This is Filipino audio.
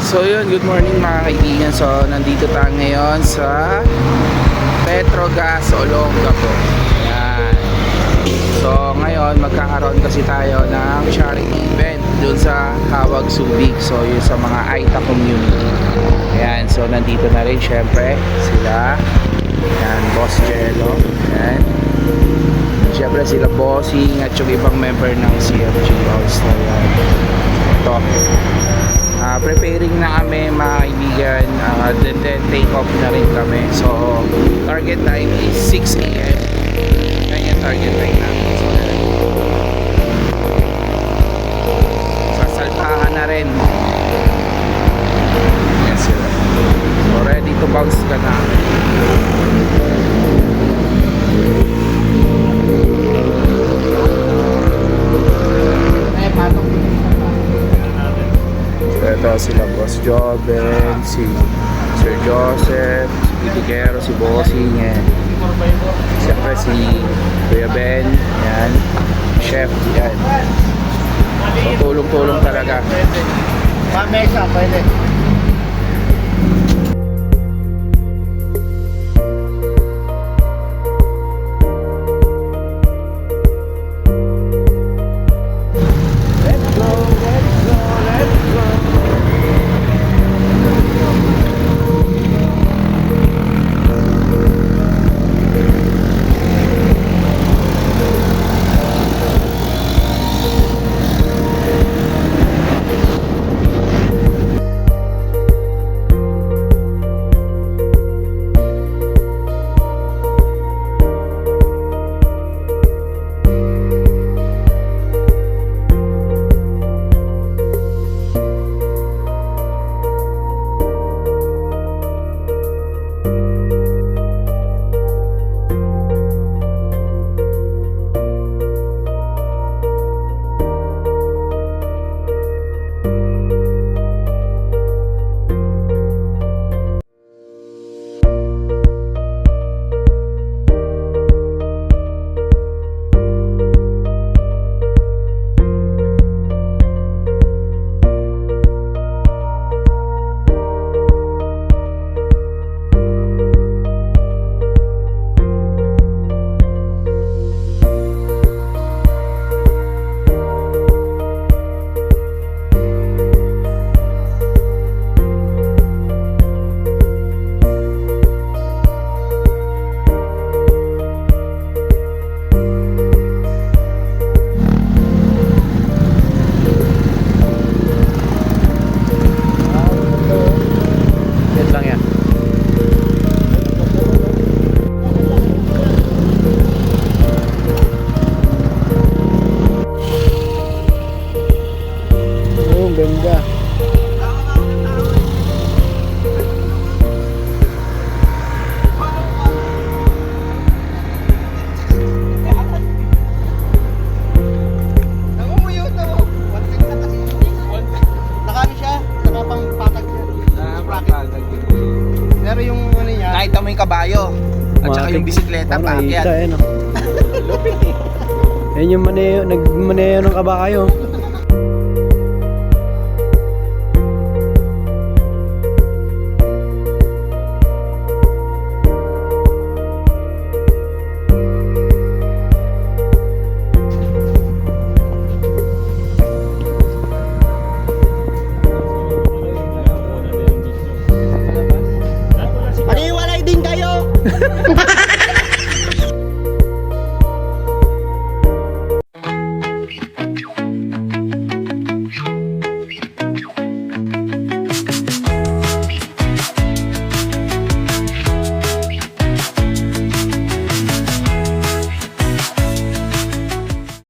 So yun, good morning mga kaibigan. So nandito tayo ngayon sa Petrogas Olongapo. Yan. So ngayon magkakaroon kasi tayo ng charity event dun sa Hawag Subic. So yun sa mga Aita community. Ayan, so nandito na rin syempre sila. Yan, Boss Jello. Yan. Syempre sila Bossing at yung ibang member ng CFG All-Star. Yan. Ito. Preparing na kami mga kaibigan, then take off na rin kami. So target time is 6 AM. Yan yung target time namin. So sasalpahan na rin. Yan sila. So ready to bounce ka na. Ito sila Boss Joven, si Sir Joseph, si Pitigero, si Bossing, siyempre si Kuya Ben, yan, Chef, yan. So tulong-tulong talaga. Pamesa, pwede. Ganda. Nakano siya? Nakapang patag siya. Pero yung ano niya, Nakita mo yung kabayo at saka yung bisikleta pa. Yan. Yan yung nagmaneho ng kabayo. paniwalay din kayo!